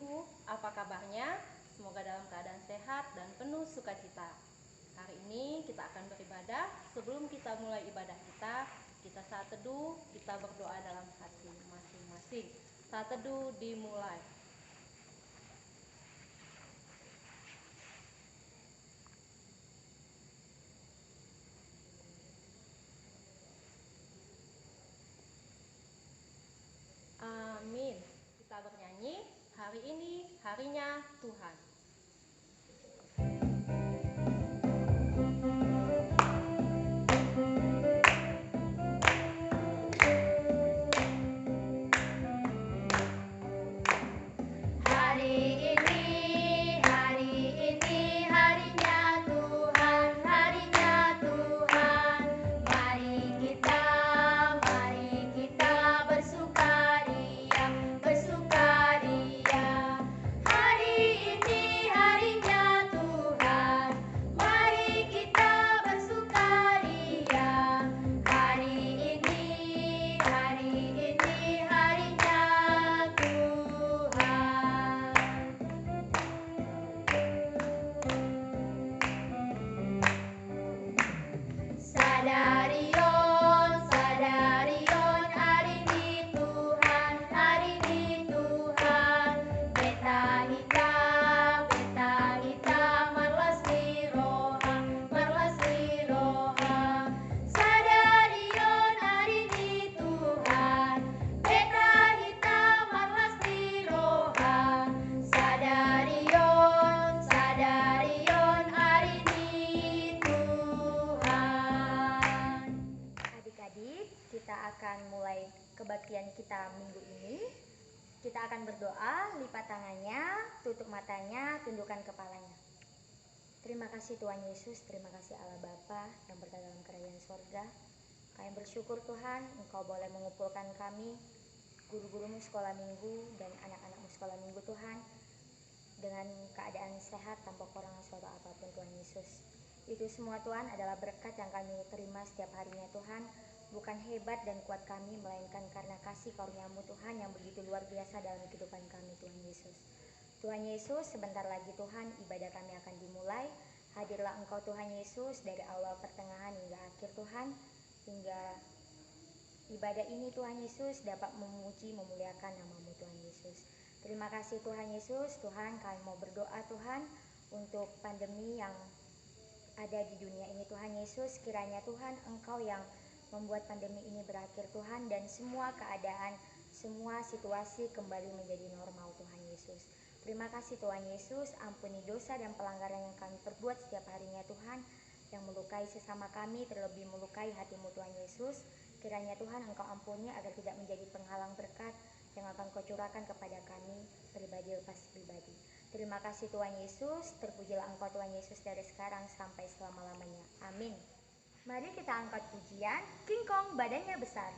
Ibu, apa kabarnya? Semoga dalam keadaan sehat dan penuh sukacita. Hari ini kita akan beribadah. Sebelum kita mulai ibadah kita saat teduh, kita berdoa dalam hati masing-masing. Saat teduh dimulai. Amin. Kita bernyanyi, hari ini harinya Tuhan. Kebaktian kita minggu ini, kita akan berdoa, lipat tangannya, tutup matanya, tundukkan kepalanya. Terima kasih Tuhan Yesus, terima kasih Allah Bapa yang berada dalam kerajaan sorga. Kami bersyukur Tuhan, Engkau boleh mengumpulkan kami, guru-gurumu sekolah minggu dan anak-anakmu sekolah minggu Tuhan, dengan keadaan sehat tanpa kekurangan suatu apapun Tuhan Yesus. Itu semua Tuhan adalah berkat yang kami terima setiap harinya Tuhan. Bukan hebat dan kuat kami, melainkan karena kasih karunia-Mu Tuhan yang begitu luar biasa dalam kehidupan kami Tuhan Yesus. Tuhan Yesus, sebentar lagi Tuhan ibadah kami akan dimulai. Hadirlah Engkau Tuhan Yesus dari awal pertengahan hingga akhir Tuhan, hingga ibadah ini Tuhan Yesus dapat memuji memuliakan nama-Mu Tuhan Yesus. Terima kasih Tuhan Yesus. Tuhan, kami mau berdoa Tuhan untuk pandemi yang ada di dunia ini Tuhan Yesus. Kiranya Tuhan Engkau yang membuat pandemi ini berakhir Tuhan, dan semua keadaan, semua situasi kembali menjadi normal Tuhan Yesus. Terima kasih Tuhan Yesus, ampuni dosa dan pelanggaran yang kami perbuat setiap harinya Tuhan, yang melukai sesama kami, terlebih melukai hati-Mu Tuhan Yesus. Kiranya Tuhan Engkau ampuni agar tidak menjadi penghalang berkat yang akan Kau curahkan kepada kami pribadi lepas pribadi. Terima kasih Tuhan Yesus, terpujilah Engkau Tuhan Yesus dari sekarang sampai selama-lamanya. Amin. Mari kita angkat pujian, King Kong badannya besar.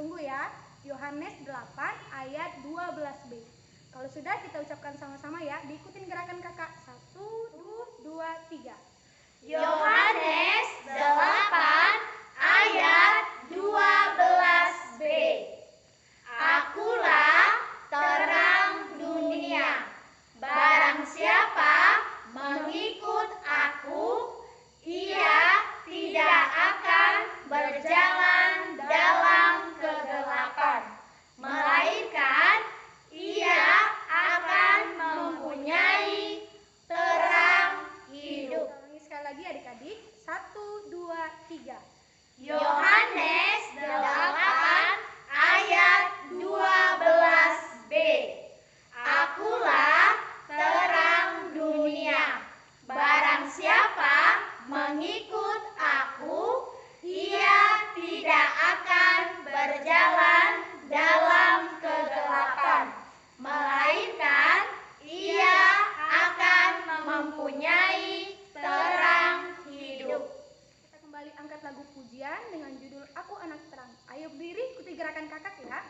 tunggu ya. Yohanes 8 ayat 12b. Kalau sudah kita ucapkan sama-sama ya, diikutin gerakan kakak. 1, 2, 3. Yohanes 8 ayat 12b. Akulah terang dunia. Barang siapa mengikut aku, ia tidak akan berjalan dalam kegelapan, melainkan ia akan mempunyai terang hidup. Ulangi sekali lagi adik-adik. 1, 2, 3. Yohanes 8 ayat 12b. Akulah terang dunia. Barang siapa mengikut aku, ia tidak akan berjalan dalam kegelapan, melainkan ia akan mempunyai terang hidup. Kita kembali angkat lagu pujian dengan judul Aku Anak Terang. Ayo berdiri, ikuti gerakan kakak ya.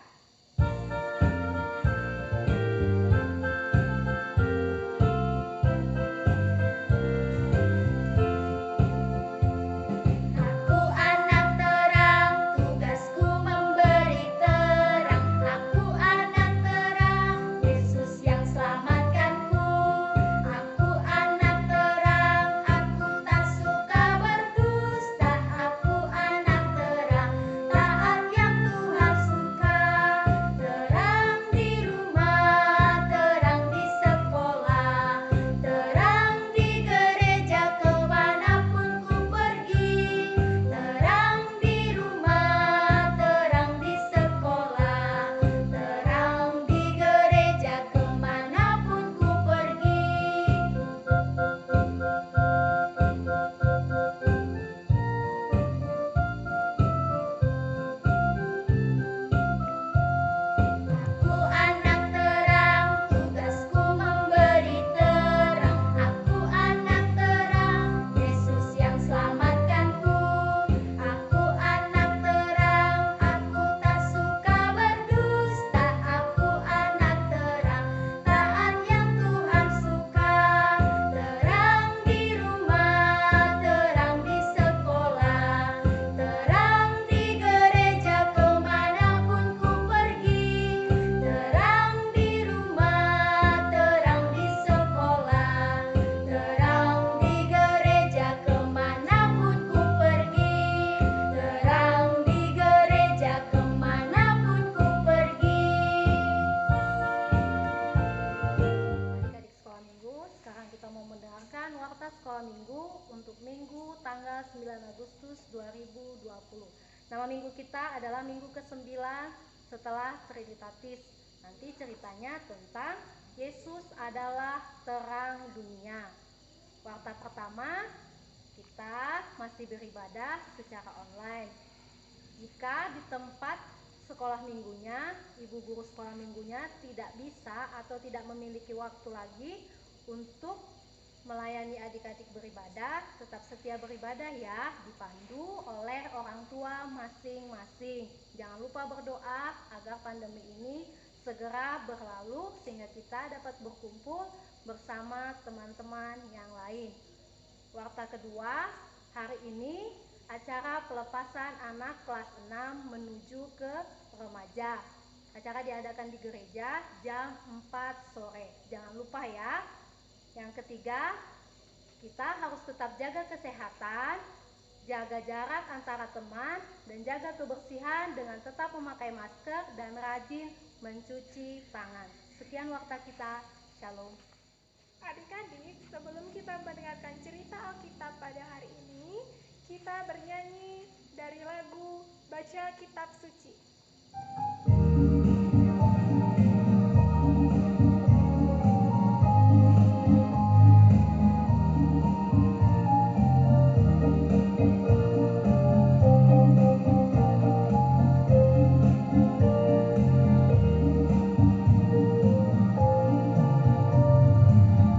Aku anak terang, tugasku memberi terang. Aku anak terang, Yesus yang selamatkanku. Aku anak terang, aku tak suka berdusta. Aku anak terang, taat yang Tuhan suka. Terang di rumah, terang di sekolah, terang di gereja kemanapun ku pergi. Terang di rumah, terang di sekolah, terang di gereja kemanapun ku pergi. Aku anak terang, tugasku memberi terang. Aku anak terang, Yesus yang selamatkanku. Aku anak terang, aku tak suka berdusta. Aku anak terang, taat yang Tuhan suka. Terang di rumah, terang di sekolah, terang di gereja kemanapun ku pergi. Terang di rumah, terang di sekolah, terang di gereja kemanapun ku pergi. Terang di gereja kemanapun ku pergi. Adik-adik sekolah minggu, sekarang kita mau mendengarkan warta sekolah minggu untuk minggu tanggal 9 Agustus 2020. Nama minggu kita adalah minggu ke-9 setelah Trinitatis. Nanti ceritanya tentang Yesus adalah terang dunia. Warta pertama, kita masih beribadah secara online. Jika di tempat sekolah minggunya, ibu guru sekolah minggunya tidak bisa atau tidak memiliki waktu lagi untuk melayani adik-adik beribadah, tetap setia beribadah ya, dipandu oleh orang tua masing-masing. Jangan lupa berdoa agar pandemi ini segera berlalu sehingga kita dapat berkumpul bersama teman-teman yang lain. Warta kedua, hari ini acara pelepasan anak kelas 6 menuju ke remaja. Acara diadakan di gereja jam 4 sore. Jangan lupa ya. Yang ketiga, kita harus tetap jaga kesehatan, jaga jarak antara teman, dan jaga kebersihan dengan tetap memakai masker dan rajin mencuci tangan. Sekian warta kita. Shalom. Adik-adik, sebelum kita mendengarkan cerita Alkitab pada hari ini, kita bernyanyi dari lagu Baca Kitab Suci.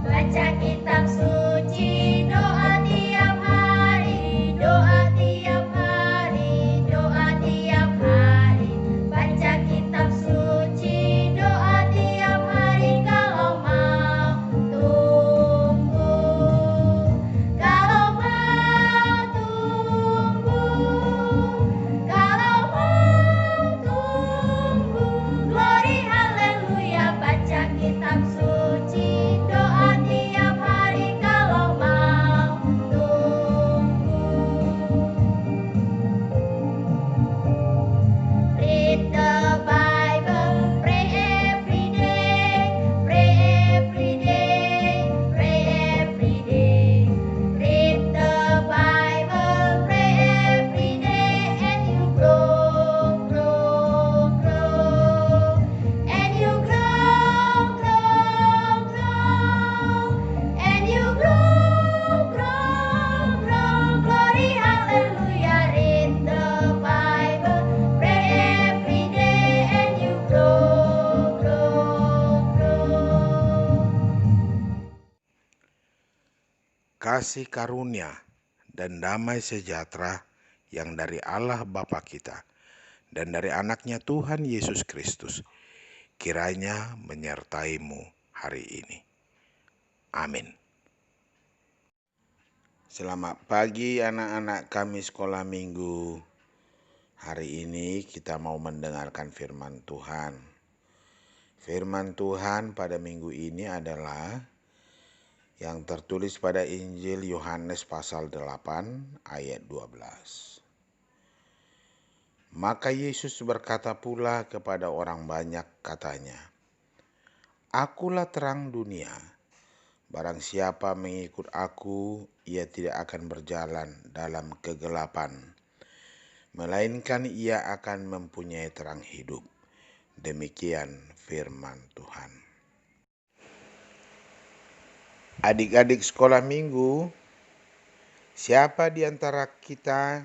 Baca kitab suci, doa tiap hari, doa tiap hari, doa tiap hari. kasih karunia dan damai sejahtera yang dari Allah Bapa kita dan dari anaknya Tuhan Yesus Kristus kiranya menyertaimu hari ini. Amin. Selamat pagi anak-anak kami sekolah minggu. Hari ini kita mau mendengarkan firman Tuhan. Firman Tuhan pada minggu ini adalah yang tertulis pada Injil Yohanes pasal 8 ayat 12. Maka Yesus berkata pula kepada orang banyak katanya, "Akulah terang dunia. Barang siapa mengikut aku, ia tidak akan berjalan dalam kegelapan, melainkan ia akan mempunyai terang hidup." Demikian firman Tuhan. Adik-adik sekolah minggu, siapa di antara kita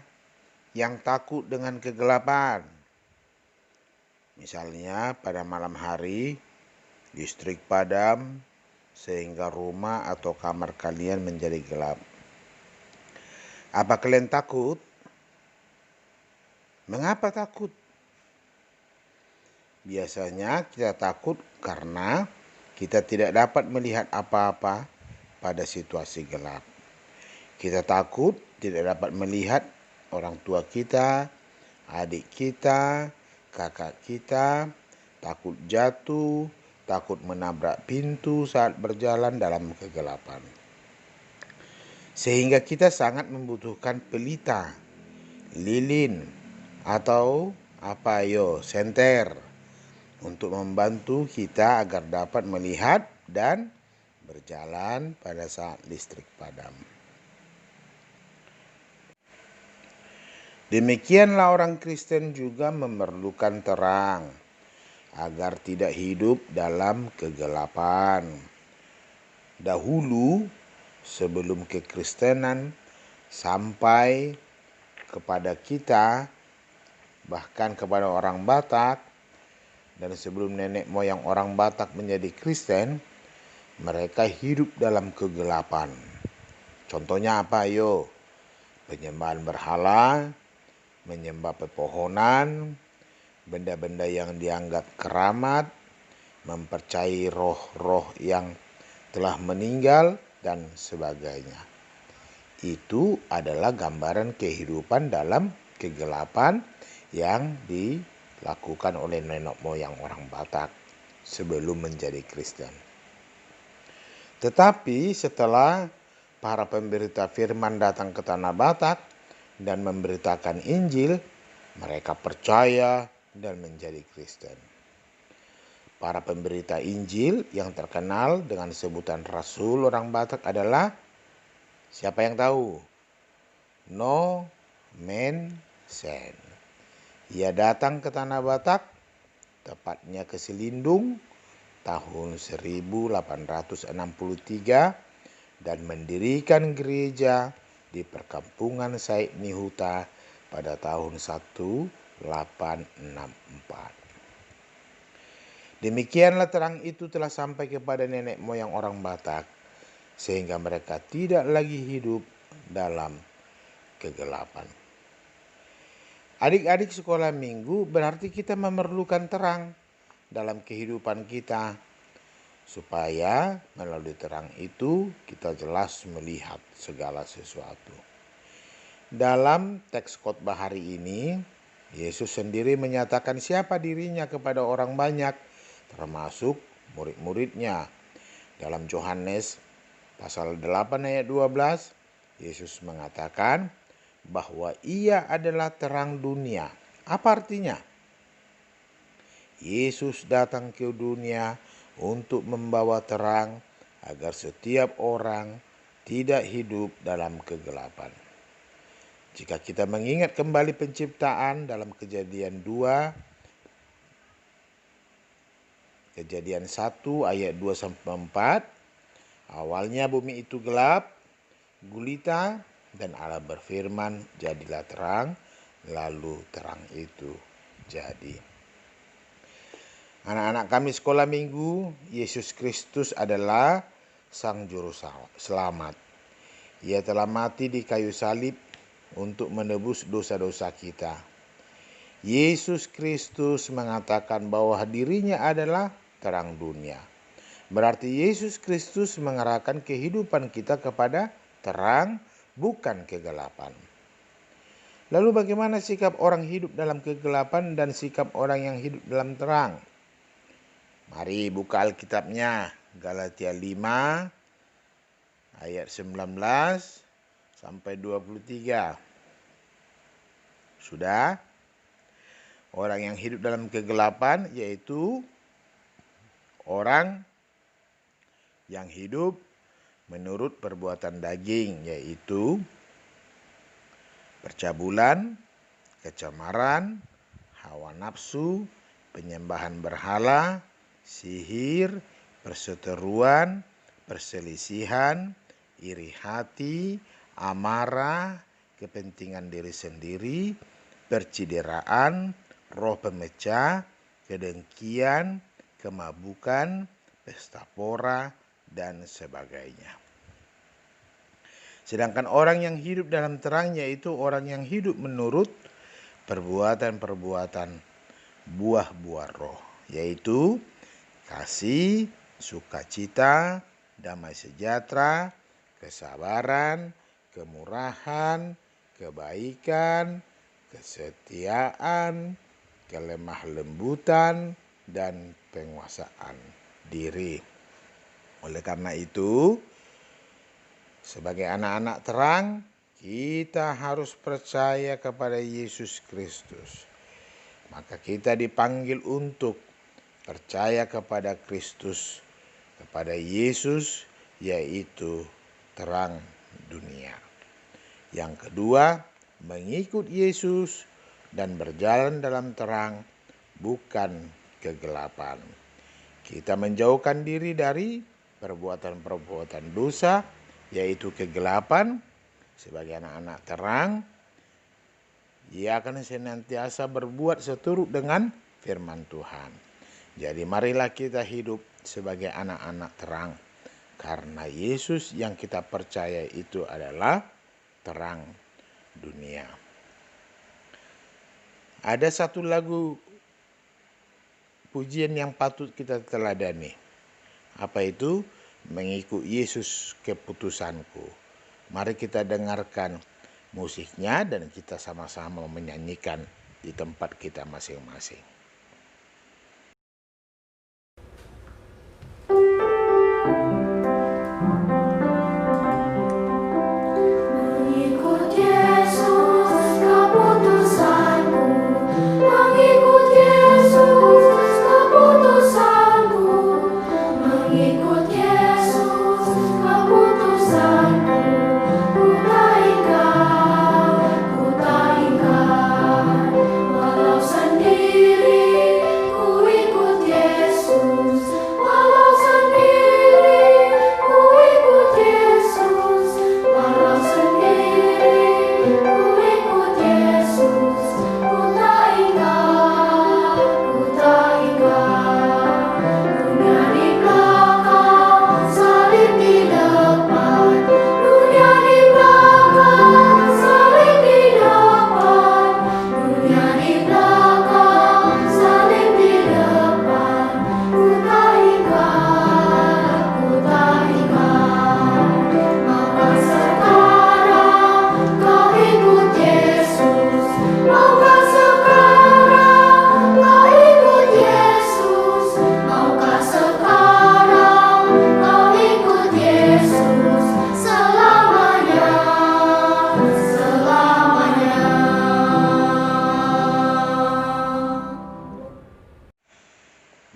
yang takut dengan kegelapan? Misalnya pada malam hari, listrik padam, sehingga rumah atau kamar kalian menjadi gelap. Apa kalian takut? Mengapa takut? Biasanya kita takut karena kita tidak dapat melihat apa-apa pada situasi gelap. Kita takut tidak dapat melihat orang tua kita, adik kita, kakak kita, takut jatuh, takut menabrak pintu saat berjalan dalam kegelapan. Sehingga kita sangat membutuhkan pelita, lilin, atau senter untuk membantu kita agar dapat melihat dan berjalan pada saat listrik padam. Demikianlah orang Kristen juga memerlukan terang agar tidak hidup dalam kegelapan. Dahulu, sebelum kekristenan sampai kepada kita, bahkan kepada orang Batak, dan sebelum nenek moyang orang Batak menjadi Kristen, mereka hidup dalam kegelapan. Contohnya apa, ayo? Penyembahan berhala, menyembah pepohonan, benda-benda yang dianggap keramat, mempercayai roh-roh yang telah meninggal, dan sebagainya. Itu adalah gambaran kehidupan dalam kegelapan yang dilakukan oleh nenek moyang orang Batak sebelum menjadi Kristen. Tetapi setelah para pemberita firman datang ke tanah Batak dan memberitakan Injil, mereka percaya dan menjadi Kristen. Para pemberita Injil yang terkenal dengan sebutan Rasul orang Batak adalah, siapa yang tahu? No Man Sen. Ia datang ke tanah Batak, tepatnya ke Selindung, tahun 1863 dan mendirikan gereja di perkampungan Said Nihuta pada tahun 1864. Demikianlah terang itu telah sampai kepada nenek moyang orang Batak, sehingga mereka tidak lagi hidup dalam kegelapan. Adik-adik sekolah minggu, berarti kita memerlukan terang dalam kehidupan kita, supaya melalui terang itu kita jelas melihat segala sesuatu. Dalam teks khotbah hari ini, Yesus sendiri menyatakan siapa dirinya kepada orang banyak, termasuk murid-muridnya. Dalam Yohanes pasal 8 ayat 12, Yesus mengatakan bahwa ia adalah terang dunia. Apa artinya? Yesus datang ke dunia untuk membawa terang agar setiap orang tidak hidup dalam kegelapan. Jika kita mengingat kembali penciptaan dalam Kejadian 1 ayat 2-4, awalnya bumi itu gelap, gulita, dan Allah berfirman, jadilah terang, lalu terang itu jadi. Anak-anak kami sekolah minggu, Yesus Kristus adalah Sang Juru Selamat. Ia telah mati di kayu salib untuk menebus dosa-dosa kita. Yesus Kristus mengatakan bahwa dirinya adalah terang dunia. Berarti Yesus Kristus mengarahkan kehidupan kita kepada terang, bukan kegelapan. Lalu bagaimana sikap orang hidup dalam kegelapan dan sikap orang yang hidup dalam terang? Mari buka Alkitabnya, Galatia 5 ayat 19 sampai 23. Sudah? Orang yang hidup dalam kegelapan yaitu orang yang hidup menurut perbuatan daging, yaitu percabulan, kecemaran, hawa nafsu, penyembahan berhala, sihir, perseteruan, perselisihan, iri hati, amarah, kepentingan diri sendiri, percideraan, roh pemecah, kedengkian, kemabukan, pesta pora, dan sebagainya. Sedangkan orang yang hidup dalam terang yaitu orang yang hidup menurut perbuatan-perbuatan buah-buah roh, yaitu kasih, sukacita, damai sejahtera, kesabaran, kemurahan, kebaikan, kesetiaan, kelemah lembutan, dan penguasaan diri. Oleh karena itu, sebagai anak-anak terang, kita harus percaya kepada Yesus Kristus. Maka kita dipanggil untuk percaya kepada Kristus, kepada Yesus, yaitu terang dunia. Yang kedua, mengikut Yesus dan berjalan dalam terang, bukan kegelapan. Kita menjauhkan diri dari perbuatan-perbuatan dosa, yaitu kegelapan. Sebagai anak-anak terang, ia akan senantiasa berbuat seturut dengan firman Tuhan. Jadi marilah kita hidup sebagai anak-anak terang, karena Yesus yang kita percaya itu adalah terang dunia. Ada satu lagu pujian yang patut kita teladani. Apa itu? Mengikut Yesus keputusanku. Mari kita dengarkan musiknya dan kita sama-sama menyanyikan di tempat kita masing-masing.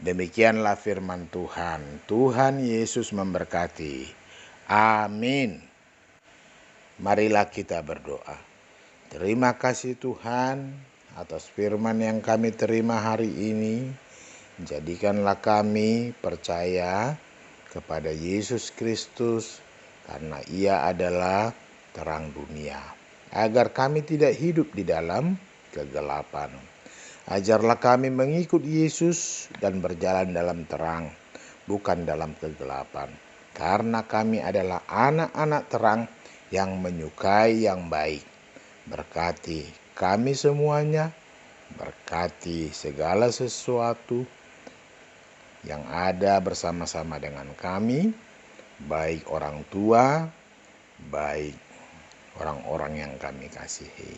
Demikianlah firman Tuhan. Tuhan Yesus memberkati. Amin. Marilah kita berdoa. Terima kasih Tuhan atas firman yang kami terima hari ini. Jadikanlah kami percaya kepada Yesus Kristus karena Ia adalah terang dunia. Agar kami tidak hidup di dalam kegelapan. Ajarlah kami mengikut Yesus dan berjalan dalam terang, bukan dalam kegelapan. Karena kami adalah anak-anak terang yang menyukai yang baik. Berkati kami semuanya, berkati segala sesuatu yang ada bersama-sama dengan kami, baik orang tua, baik orang-orang yang kami kasihi.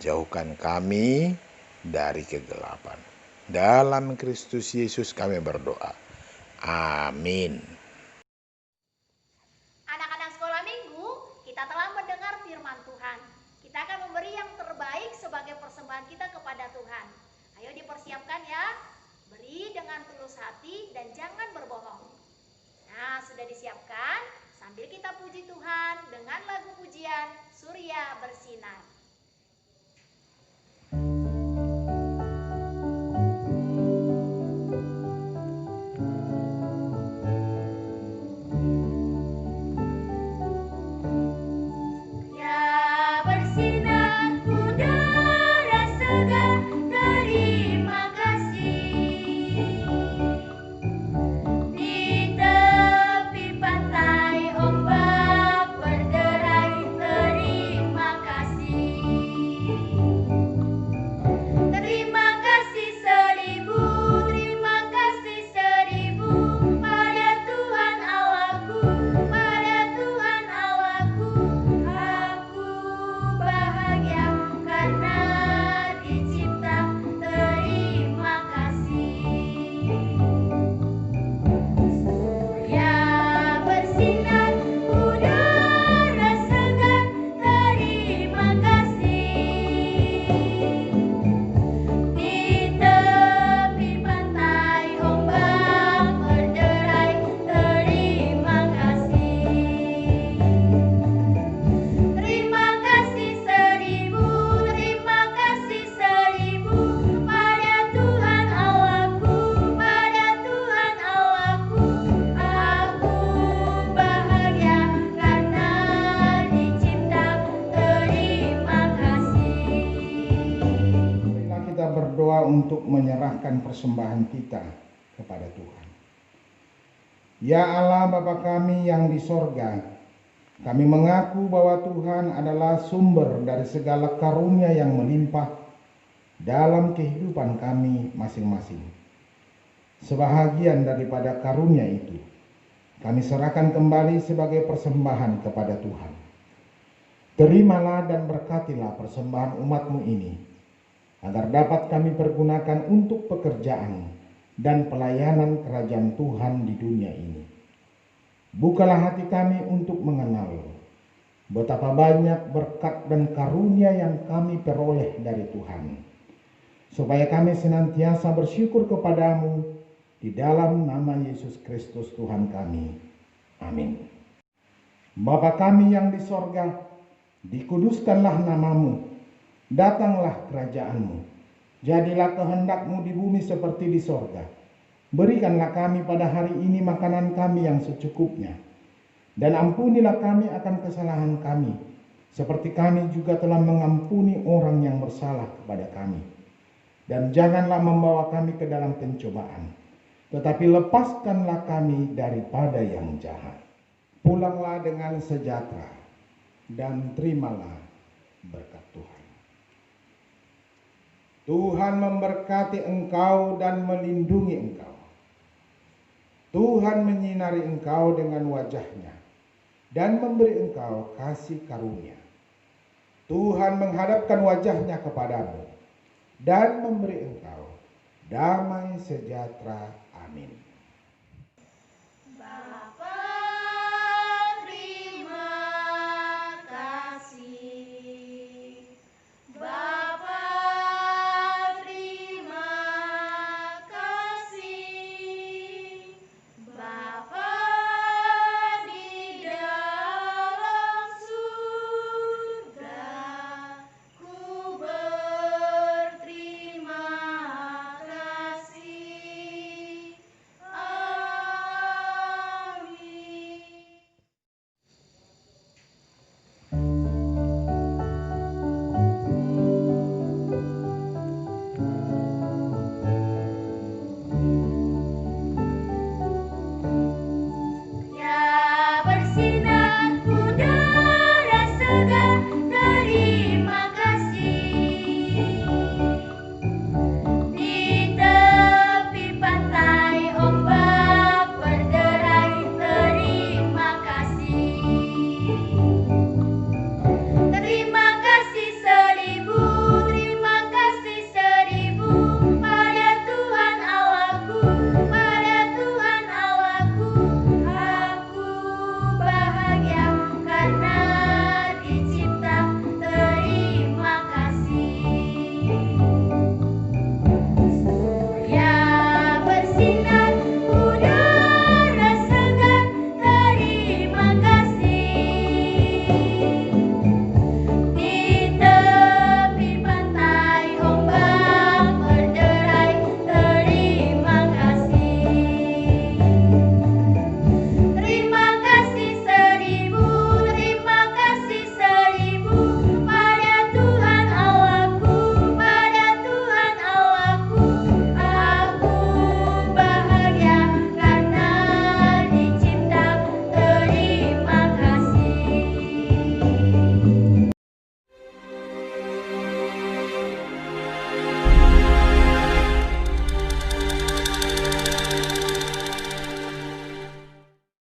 Jauhkan kami dari kegelapan. Dalam Kristus Yesus kami berdoa. Amin. Anak-anak sekolah minggu, kita telah mendengar firman Tuhan. Kita akan memberi yang terbaik sebagai persembahan kita kepada Tuhan. Ayo dipersiapkan ya. Beri dengan tulus hati dan jangan berbohong. Nah, sudah disiapkan? Sambil kita puji Tuhan dengan lagu pujian Surya Bersinar. Untuk menyerahkan persembahan kita kepada Tuhan. Ya Allah Bapa kami yang di sorga, kami mengaku bahwa Tuhan adalah sumber dari segala karunia yang melimpah dalam kehidupan kami masing-masing. Sebahagian daripada karunia itu, kami serahkan kembali sebagai persembahan kepada Tuhan. Terimalah dan berkatilah persembahan umat-Mu ini, agar dapat kami pergunakan untuk pekerjaan dan pelayanan kerajaan Tuhan di dunia ini. Bukalah hati kami untuk mengenal betapa banyak berkat dan karunia yang kami peroleh dari Tuhan, supaya kami senantiasa bersyukur kepadamu di dalam nama Yesus Kristus Tuhan kami. Amin. Bapa kami yang di sorga, dikuduskanlah namamu. Datanglah kerajaanmu, jadilah kehendak-Mu di bumi seperti di sorga. Berikanlah kami pada hari ini makanan kami yang secukupnya. Dan ampunilah kami akan kesalahan kami, seperti kami juga telah mengampuni orang yang bersalah kepada kami. Dan janganlah membawa kami ke dalam pencobaan, tetapi lepaskanlah kami daripada yang jahat. Pulanglah dengan sejahtera, dan terimalah berkat Tuhan. Tuhan memberkati engkau dan melindungi engkau. Tuhan menyinari engkau dengan wajah-Nya dan memberi engkau kasih karunia. Tuhan menghadapkan wajah-Nya kepadamu dan memberi engkau damai sejahtera. Amin.